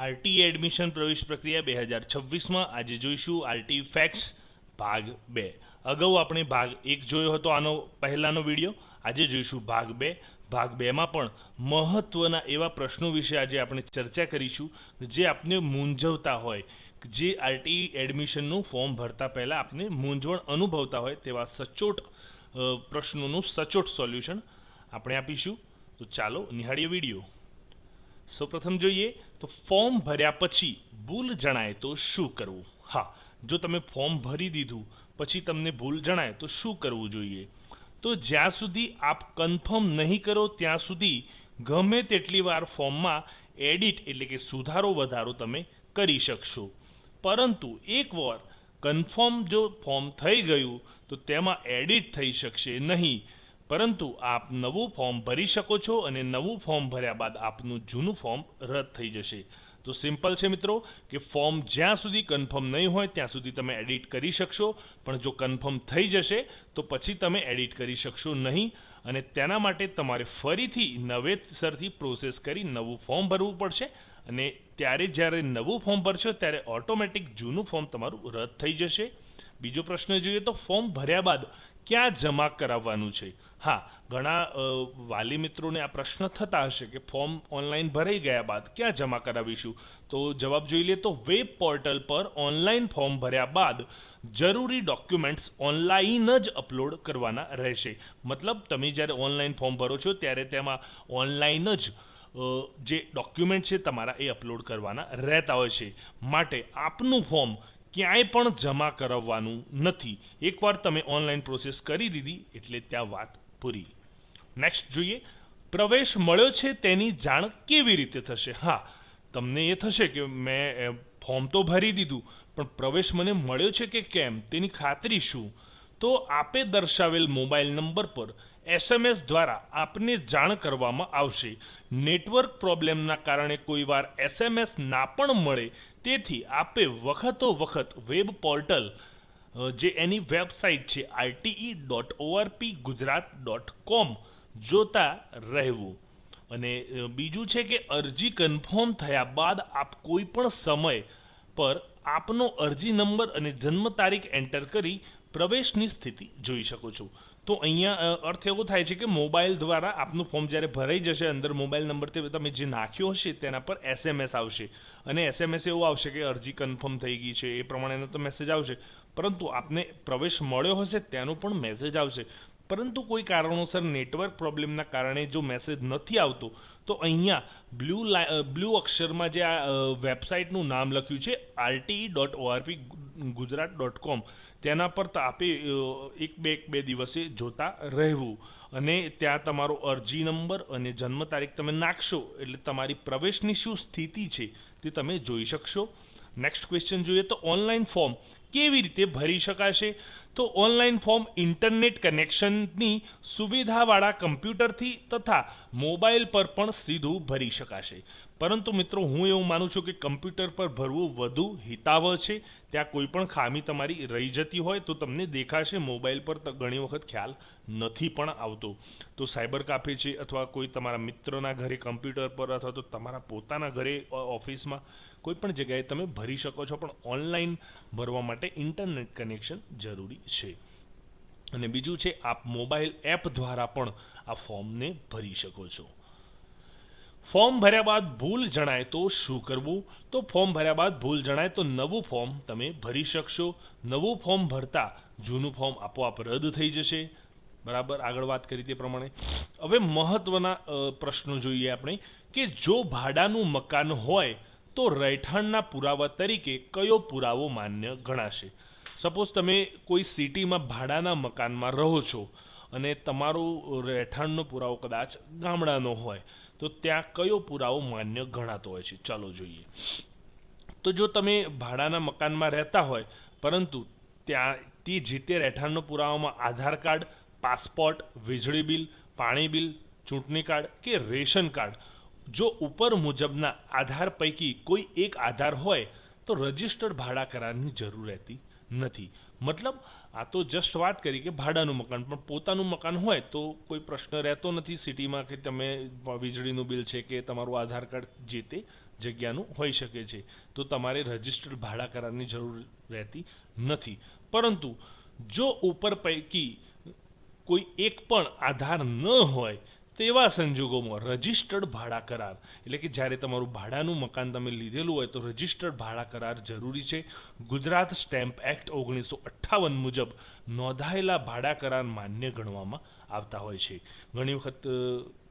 RT admission પ્રવેશ પ્રક્રિયા 2026માં આજે જોઈશું આરટી ફેક્ટ્સ ભાગ 2। અગાઉ આપણે ભાગ 1 જોયો હતો આનો પહેલાનો વિડીયો। આજે જોઈશું ભાગ 2। ભાગ 2માં પણ મહત્વના એવા પ્રશ્નો વિશે આજે આપણે ચર્ચા કરીશું જે આપને મૂંઝવતા હોય, જે આરટી એડમિશનનું ફોર્મ ભરતા પહેલાં આપને મૂંઝવણ અનુભવતા હોય તેવા સચોટ પ્રશ્નોનું સચોટ સોલ્યુશન આપણે આપીશું। તો ચાલો નિહાળીએ વિડીયો। સૌપ્રથમ જોઈએ તો ફોર્મ ભર્યા પછી ભૂલ જણાય તો શું કરવું। હા, જો તમે ફોર્મ ભરી દીધું પછી તમને ભૂલ જણાય તો શું કરવું જોઈએ? તો જ્યાં સુધી આપ કન્ફર્મ નહીં કરો ત્યાં સુધી ગમે તેટલી વાર ફોર્મમાં એડિટ એટલે કે સુધારો વધારો તમે કરી શકશો, પરંતુ એકવાર કન્ફર્મ જો ફોર્મ થઈ ગયું તો તેમાં એડિટ થઈ શકશે નહીં, પરંતુ આપ નવું ફોર્મ ભરી શકો છો અને નવું ફોર્મ ભર્યા બાદ આપનું જૂનું ફોર્મ રદ થઈ જશે। તો સિમ્પલ છે મિત્રો કે ફોર્મ જ્યાં સુધી કન્ફર્મ નહીં હોય ત્યાં સુધી તમે એડિટ કરી શકશો, પણ જો કન્ફર્મ થઈ જશે તો પછી તમે એડિટ કરી શકશો નહીં, અને તેના માટે તમારે ફરીથી નવેસરથી પ્રોસેસ કરી નવું ફોર્મ ભરવું પડશે, અને ત્યારે જ્યારે નવું ફોર્મ ભરશો ત્યારે ઓટોમેટિક જૂનું ફોર્મ તમારું રદ થઈ જશે। બીજો પ્રશ્ન જોઈએ તો ફોર્મ ભર્યા બાદ ક્યાં જમા કરાવવાનું છે? હા, ઘણા વાલી મિત્રોને આ પ્રશ્ન થતા હશે કે ફોર્મ ઓનલાઈન ભરાઈ ગયા બાદ ક્યાં જમા કરાવીશું? તો જવાબ જોઈ લે તો વેબ પોર્ટલ પર ઓનલાઈન ફોર્મ ભર્યા બાદ જરૂરી ડોક્યુમેન્ટ્સ ઓનલાઈન જ અપલોડ કરવાના રહેશે। મતલબ તમે જ્યારે ઓનલાઈન ફોર્મ ભરો છો ત્યારે તેમાં ઓનલાઈન જ જે ડોક્યુમેન્ટ છે તમારા એ અપલોડ કરવાના રહેતા હોય છે, માટે આપનું ફોર્મ ક્યાંય પણ જમા કરાવવાનું નથી। એકવાર તમે ઓનલાઈન પ્રોસેસ કરી દીધી એટલે ત્યાં વાત પૂરી। નેક્સ્ટ જોઈએ, પ્રવેશ મળ્યો છે તેની જાણ કેવી રીતે થશે? હા, તમને એ થશે કે મેં ફોર્મ તો ભરી દીધું પણ પ્રવેશ મને મળ્યો છે કે કેમ તેની ખાતરી શું? તો આપે દર્શાવેલ મોબાઈલ નંબર પર SMS દ્વારા આપને જાણ કરવામાં આવશે। નેટવર્ક પ્રોબ્લેમના કારણે કોઈવાર SMS ના પણ મળે, તેથી આપે વખતો વખત વેબ પોર્ટલ જે એની વેબસાઇટ છે rte.orpgujarat.com જોતા રહેવું। અને બીજું છે કે અરજી કન્ફર્મ થયા બાદ આપ કોઈ પણ સમય પર આપનો અરજી નંબર અને જન્મ તારીખ એન્ટર કરી પ્રવેશની સ્થિતિ જોઈ શકો છો। તો અહીંયા અર્થ એવો થાય છે કે મોબાઈલ દ્વારા આપનું ફોર્મ જ્યારે ભરાઈ જશે, અંદર મોબાઈલ નંબર તમે જે નાખ્યો હશે તેના પર SMS આવશે, અને SMS એવું આવશે કે અરજી કન્ફર્મ થઈ ગઈ છે, એ પ્રમાણેનો તો મેસેજ આવશે, પરંતુ આપને પ્રવેશ મળ્યો હશે તેનો પણ મેસેજ આવશે। પરંતુ કોઈ કારણોસર નેટવર્ક પ્રોબ્લેમના કારણે જો મેસેજ નથી આવતો તો અહીંયા બ્લુ અક્ષરમાં જે આ વેબસાઇટનું નામ લખ્યું છે rte.orpgujarat.com તેના પર આપે એક બે દિવસે જોતા રહેવું, અને ત્યાં તમારો અરજી નંબર અને જન્મ તારીખ તમે નાખશો એટલે તમારી પ્રવેશની શું સ્થિતિ છે તે તમે જોઈ શકશો। નેક્સ્ટ ક્વેશ્ચન જોઈએ તો ઓનલાઈન ફોર્મ કેવી રીતે ભરી શકાશે? તો ઓનલાઈન ફોર્મ ઇન્ટરનેટ કનેક્શનની સુવિધાવાળા કમ્પ્યુટરથી તથા મોબાઈલ પર પણ સીધું ભરી શકાશે, પરંતુ મિત્રો હું એવું માનું છું કે કમ્પ્યુટર પર ભરવું વધુ હિતાવહ છે। ત્યાં કોઈ પણ ખામી તમારી રહી જતી હોય તો તમને દેખાશે, મોબાઈલ પર ઘણી વખત ખ્યાલ નથી પણ આવતો। તો સાયબર કાફે છે અથવા કોઈ તમારા મિત્રના ઘરે કમ્પ્યુટર પર અથવા તો તમારા પોતાના ઘરે ઓફિસમાં કોઈ પણ જગ્યાએ તમે ભરી શકો છો, પણ ઓનલાઈન ભરવા માટે ઇન્ટરનેટ કનેક્શન જરૂરી છે। અને બીજું છે આપ મોબાઈલ એપ દ્વારા પણ આ ફોર્મને ભરી શકો છો। ફોર્મ ભર્યા બાદ ભૂલ જણાય તો શું કરવું? તો ફોર્મ ભર્યા બાદ ભૂલ જણાય તો નવું ફોર્મ તમે ભરી શકશો। નવું ફોર્મ ભરતા જૂનું ફોર્મ આપોઆપ રદ થઈ જશે, બરાબર, આગળ વાત કરી તે પ્રમાણે। હવે મહત્વના પ્રશ્નો જોઈએ આપણે કે જો ભાડાનું મકાન હોય તો રહેઠાણના પુરાવા તરીકે કયો પુરાવો માન્ય ગણાશે? સપોઝ તમે કોઈ સિટીમાં ભાડાના મકાનમાં રહો છો અને તમારો રહેઠાણનો પુરાવો કદાચ ગામડાનો હોય, તો ત્યાં કયો પુરાવો માન્ય ગણાતો હોય છે? ચાલો જોઈએ। તો જો તમે ભાડાના મકાનમાં રહેતા હોય પરંતુ ત્યાં જે તે રહેઠાણનો પુરાવામાં આધાર કાર્ડ, પાસપોર્ટ, વીજળી બિલ, પાણી બિલ, ચૂંટણી કાર્ડ કે રેશન કાર્ડ જો ઉપર મુજબના આધાર પૈકી કોઈ એક આધાર હોય તો રજિસ્ટર્ડ ભાડા કરારની જરૂર રહેતી નથી। મતલબ આ તો જસ્ટ વાત કરી કે ભાડાનું મકાન, પણ પોતાનું મકાન હોય તો કોઈ પ્રશ્ન રહેતો નથી સિટીમાં કે તમે વીજળીનું બિલ છે કે તમારું આધાર કાર્ડ જે તે જગ્યાનું હોઈ શકે છે, તો તમારે રજિસ્ટર્ડ ભાડા કરારની જરૂર રહેતી નથી. પરંતુ જો ઉપર પૈકી કોઈ એક પણ આધાર ન હોય તેવા સંજોગોમાં રજિસ્ટર્ડ ભાડા કરાર એટલે કે જ્યારે તમારું ભાડાનું મકાન તમે લીધેલું હોય તો રજિસ્ટર્ડ ભાડા કરાર જરૂરી છે. ગુજરાત સ્ટેમ્પ એક્ટ 1958 મુજબ નોંધાયેલા ભાડા કરાર માન્ય ગણવામાં આવતા હોય છે. ઘણી વખત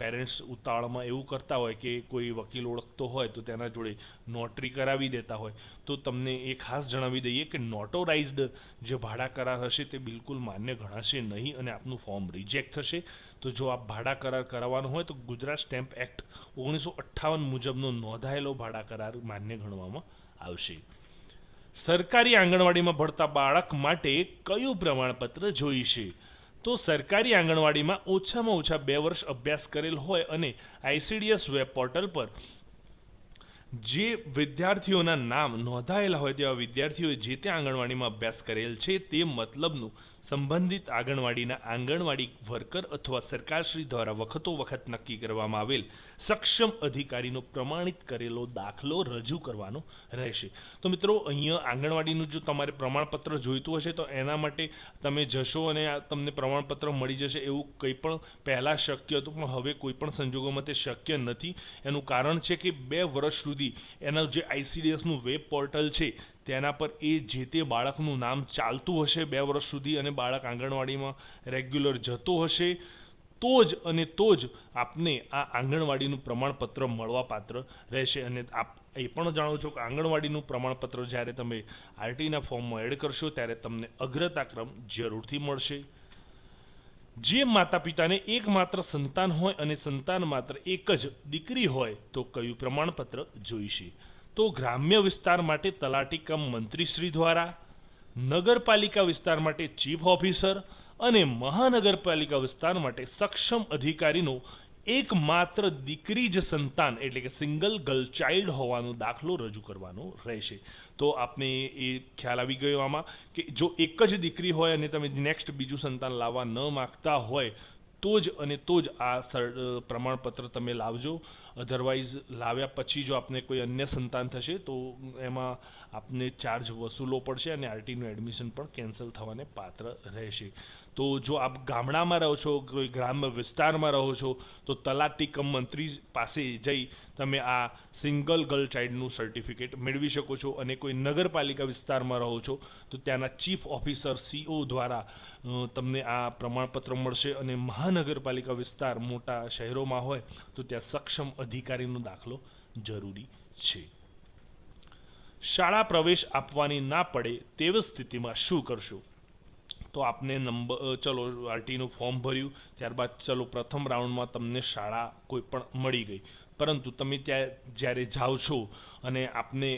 પેરેન્ટ્સ ઉતાવળમાં એવું કરતા હોય કે કોઈ વકીલ ઓળખતો હોય તો તેના જોડે નોટરી કરાવી દેતા હોય, તો તમને એ ખાસ જણાવી દઈએ કે નોટોરાઇઝ્ડ જે ભાડા કરાર હશે તે બિલકુલ માન્ય ગણાશે નહીં અને આપનું ફોર્મ રિજેક્ટ થશે. તો જો આપ ભાડા કરાર કરાવવાનો હોય તો ગુજરાત સ્ટેમ્પ એક્ટ 1958 મુજબનો નોંધાયેલો ભાડા કરાર માન્ય ગણવામાં આવશે. સરકારી આંગણવાડીમાં ભણતા બાળક માટે કયું પ્રમાણપત્ર જોઈશે? તો સરકારી આંગણવાડીમાં ઓછામાં ઓછા 2 વર્ષ અભ્યાસ કરેલ હોય અને ICDS વેબ પોર્ટલ પર જે વિદ્યાર્થીઓના નામ નોંધાયેલા હોય તેવા વિદ્યાર્થીઓએ જે તે આંગણવાડીમાં અભ્યાસ કરેલ છે તે મતલબનું સંબંધિત આંગણવાડીના આંગણવાડી વર્કર અથવા સરકારશ્રી દ્વારા વખતો વખત નક્કી કરવામાં આવેલ સક્ષમ અધિકારીનો પ્રમાણિત કરેલો દાખલો રજૂ કરવાનો રહેશે. તો મિત્રો, અહીંયા આંગણવાડીનું જો તમારે પ્રમાણપત્ર જોઈતું હશે તો એના માટે તમે જશો અને તમને પ્રમાણપત્ર મળી જશે એવું કંઈ પણ પહેલાં શક્ય હતું, પણ હવે કોઈ પણ સંજોગોમાં તે શક્ય નથી. એનું કારણ છે કે 2 વર્ષ સુધી એના જે ICDSનું વેબ પોર્ટલ છે તેના પર એ જે તે બાળકનું નામ ચાલતું હશે 2 વર્ષ સુધી અને બાળક આંગણવાડીમાં રેગ્યુલર જતો હશે તો જ આપને આ આંગણવાડીનું પ્રમાણપત્ર મળવાપાત્ર રહેશે. અને આપ એ પણ જાણો છો કે આંગણવાડીનું પ્રમાણપત્ર જ્યારે તમે RTના ફોર્મમાં એડ કરશો ત્યારે તમને અગ્રતા ક્રમ જરૂરથી મળશે. જે માતા પિતાને એકમાત્ર સંતાન હોય અને સંતાન માત્ર એક જ દીકરી હોય તો કયું પ્રમાણપત્ર જોઈશે? તો ગ્રામ્ય વિસ્તાર માટે તલાટી કમ મંત્રીશ્રી દ્વારા, નગરપાલિકા વિસ્તાર માટે ચીફ ઓફિસર અને મહાનગરપાલિકા વિસ્તાર માટે સક્ષમ અધિકારીનો એકમાત્ર દીકરી જ સંતાન એટલે કે સિંગલ ગર્લ ચાઇલ્ડ હોવાનો દાખલો રજૂ કરવાનો રહેશે. તો આપને એ ખ્યાલ આવી ગયો આમાં કે જો એક જ દીકરી હોય અને તમે નેક્સ્ટ બીજું સંતાન લાવવા ન માગતા હોય તો જ આ પ્રમાણપત્ર તમે લાવજો. અધરવાઇઝ લાવ્યા પછી જો આપને કોઈ અન્ય સંતાન થશે તો એમાં આપને ચાર્જ વસૂલવો પડશે અને RTનું એડમિશન પણ કેન્સલ થવાને પાત્ર રહેશે. તો જો આપ ગામડામાં રહો છો, કોઈ ગ્રામ્ય વિસ્તારમાં રહો છો તો તલાટી કમ મંત્રી પાસે જઈ તમે આ સિંગલ ગર્લ ચાઇલ્ડનું સર્ટિફિકેટ મેળવી શકો છો. અને કોઈ નગરપાલિકા વિસ્તારમાં રહો છો તો ત્યાંના ચીફ ઓફિસર CO દ્વારા તમને આ પ્રમાણપત્ર મળશે. અને મહાનગરપાલિકા વિસ્તાર મોટા શહેરોમાં હોય તો ત્યાં સક્ષમ અધિકારીનો દાખલો જરૂરી છે. શાળા પ્રવેશ આપવાની ના પડે તેવી સ્થિતિમાં શું કરશો? તો આપને ચલો RTનું ફોર્મ ભર્યું, ત્યારબાદ ચલો પ્રથમ રાઉન્ડમાં તમને શાળા કોઈ પણ મળી ગઈ, પરંતુ તમે ત્યાં જ્યારે જાઓ છો અને આપને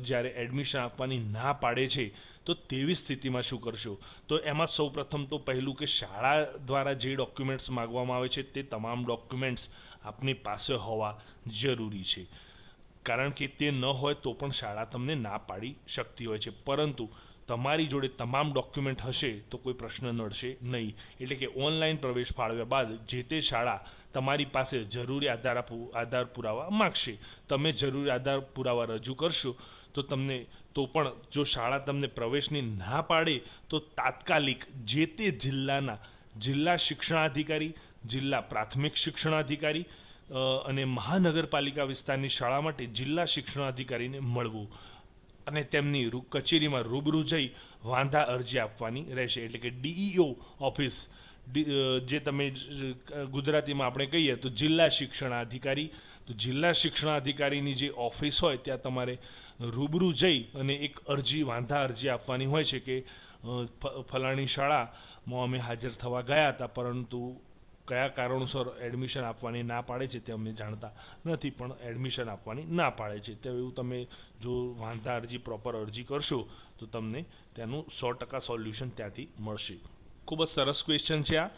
જ્યારે એડમિશન આપવાની ના પાડે છે તો તેવી સ્થિતિમાં શું કરશો? તો એમાં સૌપ્રથમ તો પહેલું કે શાળા દ્વારા જે ડોક્યુમેન્ટ્સ માગવામાં આવે છે તે તમામ ડોક્યુમેન્ટ્સ આપની પાસે હોવા જરૂરી છે. કારણ કે તે ન હોય તો પણ શાળા તમને ના પાડી શકતી હોય છે, પરંતુ તમારી જોડે તમામ ડોક્યુમેન્ટ હશે તો કોઈ પ્રશ્ન નડશે નહીં. એટલે કે ઓનલાઈન પ્રવેશ ફાળવ્યા બાદ જે તે શાળા તમારી પાસે જરૂરી આધાર પુરાવા માગશે. તમે જરૂરી આધાર પુરાવા રજૂ કરશો તો પણ જો શાળા તમને પ્રવેશની ના પાડે તો તાત્કાલિક જે તે જિલ્લાના જિલ્લા શિક્ષણાધિકારી, જિલ્લા પ્રાથમિક શિક્ષણાધિકારી અને મહાનગરપાલિકા વિસ્તારની શાળા માટે જિલ્લા શિક્ષણાધિકારીને મળવું અને તેમની કચેરીમાં રૂબરૂ જઈ વાંધા અરજી આપવાની રહેશે. એટલે કે DEO ઓફિસ, જે તમે ગુજરાતીમાં આપણે કહીએ તો જિલ્લા શિક્ષણાધિકારી, તો જિલ્લા શિક્ષણાધિકારીની જે ઓફિસ હોય ત્યાં તમારે રૂબરૂ જઈ અને એક વાંધા અરજી આપવાની હોય છે કે ફલાણી શાળામાં અમે હાજર થવા ગયા હતા પરંતુ કયા કારણોસર એડમિશન આપવાની ના પાડે છે તે અમે જાણતા નથી, પણ એડમિશન આપવાની ના પાડે છે. તેવું તમે જો વાંધા અરજી પ્રોપર અરજી કરશો તો તમને તેનું 100% સોલ્યુશન ત્યાંથી મળશે. ખૂબ જ સરસ ક્વેશ્ચન છે આ.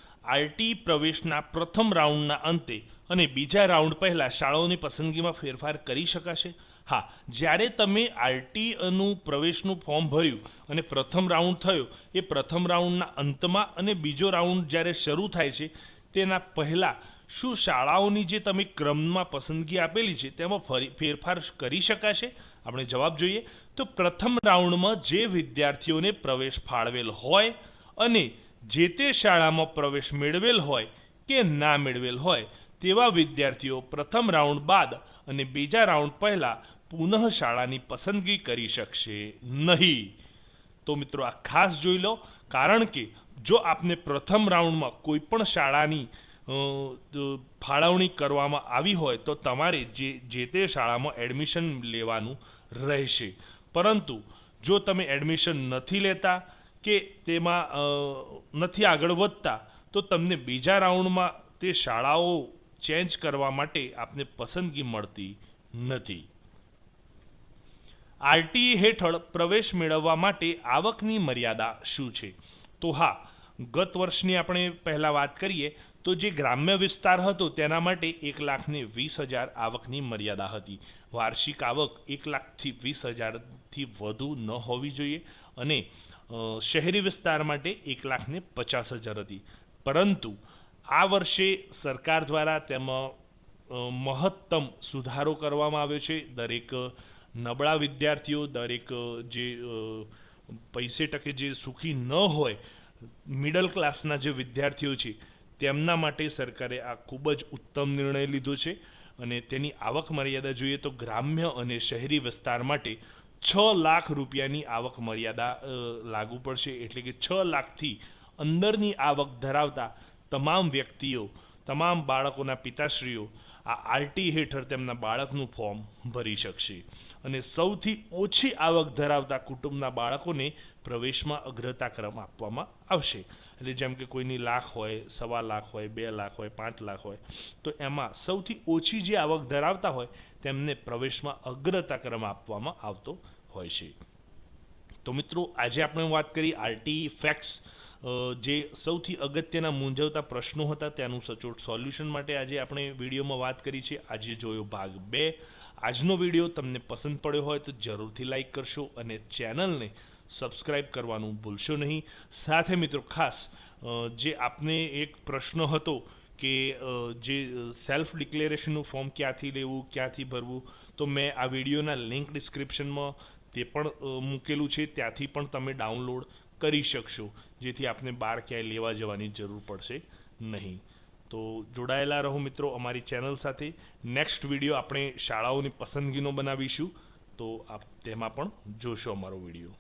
RT પ્રવેશના પ્રથમ રાઉન્ડના અંતે અને બીજા રાઉન્ડ પહેલાં શાળાઓની પસંદગીમાં ફેરફાર કરી શકાશે? હા, જ્યારે તમે RTનું પ્રવેશનું ફોર્મ ભર્યું અને પ્રથમ રાઉન્ડ થયો એ પ્રથમ રાઉન્ડના અંતમાં અને બીજો રાઉન્ડ જ્યારે શરૂ થાય છે તેના પહેલાં શું શાળાઓની જે તમે ક્રમમાં પસંદગી આપેલી છે તેમાં ફેરફાર કરી શકાશે? આપણે જવાબ જોઈએ તો પ્રથમ રાઉન્ડમાં જે વિદ્યાર્થીઓને પ્રવેશ ફાળવેલ હોય અને જે તે શાળામાં પ્રવેશ મેળવેલ હોય કે ના મેળવેલ હોય તેવા વિદ્યાર્થીઓ પ્રથમ રાઉન્ડ બાદ અને બીજા રાઉન્ડ પહેલાં પુનઃ શાળાની પસંદગી કરી શકશે નહીં. તો મિત્રો આ ખાસ જોઈ લો, કારણ કે જો આપને પ્રથમ રાઉન્ડમાં કોઈ પણ શાળાની ફાળવણી કરવામાં આવી હોય તો તમારે જે તે શાળામાં એડમિશન લેવાનું રહેશે. પરંતુ જો તમે એડમિશન નથી લેતા કે તેમાં નથી આગળ વધતા તો તમને બીજા રાઉન્ડમાં તે શાળાઓ ચેન્જ કરવા માટે આપને પસંદગી મળતી નથી. આરટીઈ હેઠળ પ્રવેશ મેળવવા માટે આવકની મર્યાદા શું છે? તો હા, ગત વર્ષની આપણે પહેલાં વાત કરીએ તો જે ગ્રામ્ય વિસ્તાર હતો તેના માટે 1,20,000 આવકની મર્યાદા હતી. વાર્ષિક આવક 1,20,000થી વધુ ન હોવી જોઈએ અને શહેરી વિસ્તાર માટે 1,50,000 હતી. પરંતુ આ વર્ષે સરકાર દ્વારા તેમાં મહત્તમ સુધારો કરવામાં આવ્યો છે. દરેક નબળા વિદ્યાર્થીઓ, દરેક જે પૈસે ટકે જે સુખી ન હોય, મિડલ ક્લાસના જે વિદ્યાર્થીઓ છે તેમના માટે સરકારે આ ખૂબ જ ઉત્તમ નિર્ણય લીધો છે. અને તેની આવક મર્યાદા જોઈએ તો ગ્રામ્ય અને શહેરી વિસ્તાર માટે 6 લાખ રૂપિયાની આવક મર્યાદા લાગુ પડશે. એટલે કે 6 લાખથી અંદરની આવક ધરાવતા તમામ વ્યક્તિઓ, તમામ બાળકોના પિતાશ્રીઓ આ આરટીઈ હેઠળ તેમના બાળકનું ફોર્મ ભરી શકશે. અને સૌથી ઓછી આવક ધરાવતા કુટુંબના બાળકોને પ્રવેશમાં અગ્રતા ક્રમ આપવામાં આવશે. એટલે જેમ કે કોઈની લાખ હોય, 1.25 લાખ હોય, 2 લાખ હોય, 5 લાખ હોય, તો એમાં સૌથી ઓછી જે આવક ધરાવતા હોય તેમને પ્રવેશમાં અગ્રતા ક્રમ આપવામાં આવતો હોય છે. તો મિત્રો, આજે આપણે વાત કરી આરટીઈ ફેક્ટ્સ, જે સૌથી અગત્યના મૂંઝવતા પ્રશ્નો હતા તેનું સચોટ સોલ્યુશન માટે આજે આપણે વિડીયોમાં વાત કરી છે. આજે જોયો ભાગ 2. આજનો વિડીયો તમને પસંદ પડ્યો હોય તો જરૂરથી લાઈક કરશો અને ચેનલને સબસ્ક્રાઈબ કરવાનું ભૂલશો નહીં. સાથે મિત્રો, ખાસ જે આપને એક પ્રશ્ન હતો કે જે સેલ્ફ ડિક્લેરેશનનું ફોર્મ ક્યાંથી લેવું, ક્યાંથી ભરવું, તો મેં આ વિડીયોના લિંક ડિસ્ક્રિપ્શનમાં તે પણ મૂકેલું છે, ત્યાંથી પણ તમે ડાઉનલોડ કરી શકશો, જેથી આપને બહાર ક્યાંય લેવા જવાની જરૂર પડશે નહીં. તો જોડાયેલા રહો મિત્રો અમારી ચેનલ સાથે. નેક્સ્ટ વિડીયો આપણે શાળાઓની પસંદગીનો બનાવીશું, તો આપ તેમાં પણ જોશો અમારો વિડીયો.